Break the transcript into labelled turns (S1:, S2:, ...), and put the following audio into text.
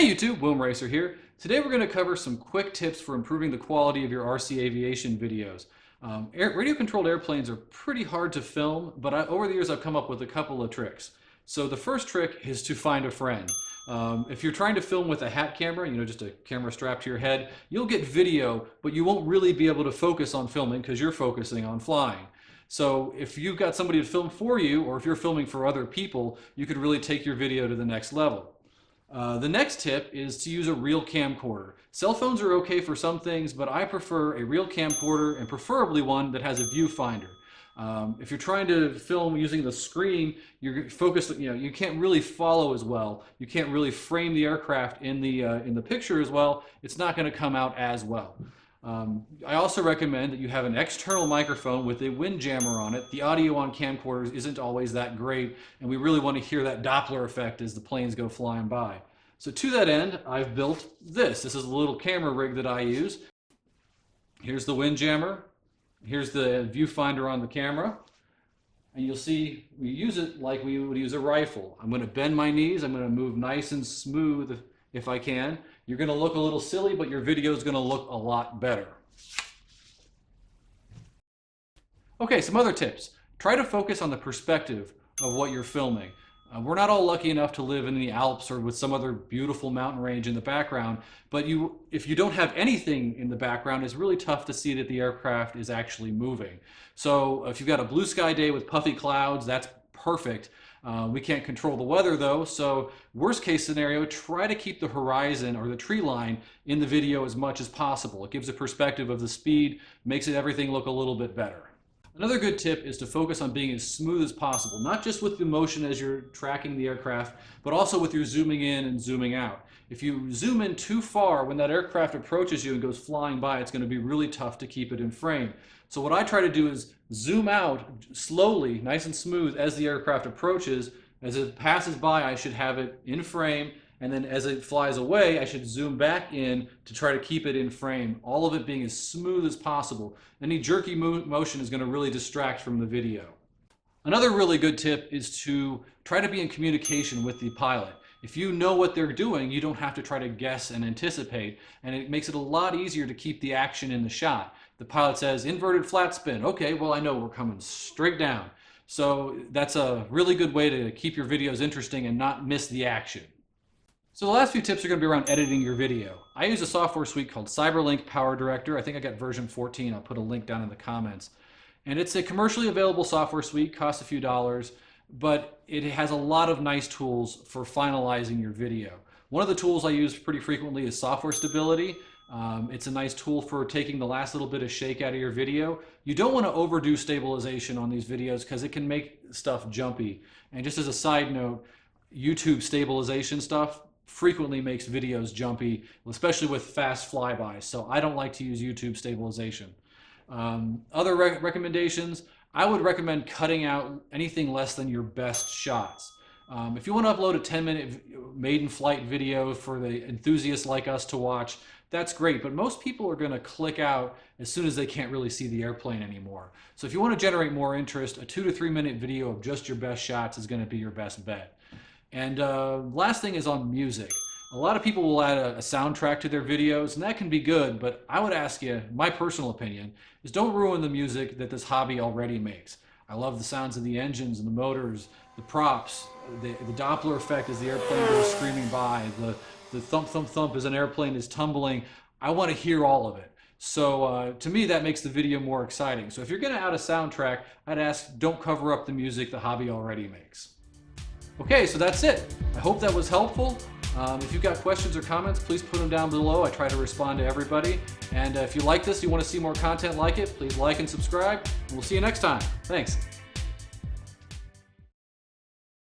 S1: Hey YouTube, Boom Racer here. Today we're going to cover some quick tips for improving the quality of your RC aviation videos. Radio-controlled airplanes are pretty hard to film, but over the years I've come up with a couple of tricks. So the first trick is to find a friend. If you're trying to film with a hat camera, just a camera strapped to your head, you'll get video, but you won't really be able to focus on filming because you're focusing on flying. So if you've got somebody to film for you, or if you're filming for other people, you could really take your video to the next level. The next tip is to use a real camcorder. Cell phones are okay for some things, but I prefer a real camcorder, and preferably one that has a viewfinder. If you're trying to film using the screen, you're focused, you can't really follow as well. You can't really frame the aircraft in the picture as well. It's not going to come out as well. I also recommend that you have an external microphone with a windjammer on it. The audio on camcorders isn't always that great, and we really want to hear that Doppler effect as the planes go flying by. So to that end, I've built this. This is a little camera rig that I use. Here's the windjammer. Here's the viewfinder on the camera. And you'll see we use it like we would use a rifle. I'm going to bend my knees. I'm going to move nice and smooth if I can. You're going to look a little silly, but your video is going to look a lot better. Okay, some other tips. Try to focus on the perspective of what you're filming. We're not all lucky enough to live in the Alps or with some other beautiful mountain range in the background, but if you don't have anything in the background, it's really tough to see that the aircraft is actually moving. So if you've got a blue sky day with puffy clouds, that's perfect. We can't control the weather though, so worst case scenario, try to keep the horizon or the tree line in the video as much as possible. It gives a perspective of the speed, makes everything look a little bit better. Another good tip is to focus on being as smooth as possible, not just with the motion as you're tracking the aircraft, but also with your zooming in and zooming out. If you zoom in too far when that aircraft approaches you and goes flying by, it's going to be really tough to keep it in frame. So what I try to do is zoom out slowly, nice and smooth as the aircraft approaches. As it passes by, I should have it in frame, and then as it flies away, I should zoom back in to try to keep it in frame, all of it being as smooth as possible. Any jerky motion is going to really distract from the video. Another really good tip is to try to be in communication with the pilot. If you know what they're doing, you don't have to try to guess and anticipate, and it makes it a lot easier to keep the action in the shot. The pilot says, inverted flat spin. Okay, well I know we're coming straight down. So that's a really good way to keep your videos interesting and not miss the action. So the last few tips are going to be around editing your video. I use a software suite called CyberLink Power Director. I think I got version 14. I'll put a link down in the comments. And it's a commercially available software suite, costs a few dollars, but it has a lot of nice tools for finalizing your video. One of the tools I use pretty frequently is software stability. It's a nice tool for taking the last little bit of shake out of your video. You don't want to overdo stabilization on these videos because it can make stuff jumpy. And just as a side note, YouTube stabilization stuff frequently makes videos jumpy, especially with fast flybys. So I don't like to use YouTube stabilization. Other recommendations, I would recommend cutting out anything less than your best shots. If you want to upload a 10-minute maiden flight video for the enthusiasts like us to watch, that's great, but most people are going to click out as soon as they can't really see the airplane anymore. So if you want to generate more interest, a 2 to 3 minute video of just your best shots is going to be your best bet. And last thing is on music. A lot of people will add a soundtrack to their videos, and that can be good, but I would ask you, my personal opinion, is don't ruin the music that this hobby already makes. I love the sounds of the engines and the motors, the props, the Doppler effect as the airplane goes screaming by, the thump, thump, thump as an airplane is tumbling. I want to hear all of it. So to me, that makes the video more exciting. So if you're going to add a soundtrack, I'd ask don't cover up the music the hobby already makes. Okay, so that's it. I hope that was helpful. If you've got questions or comments, please put them down below. I try to respond to everybody. And if you like this, you want to see more content like it, please like and subscribe. And we'll see you next time. Thanks.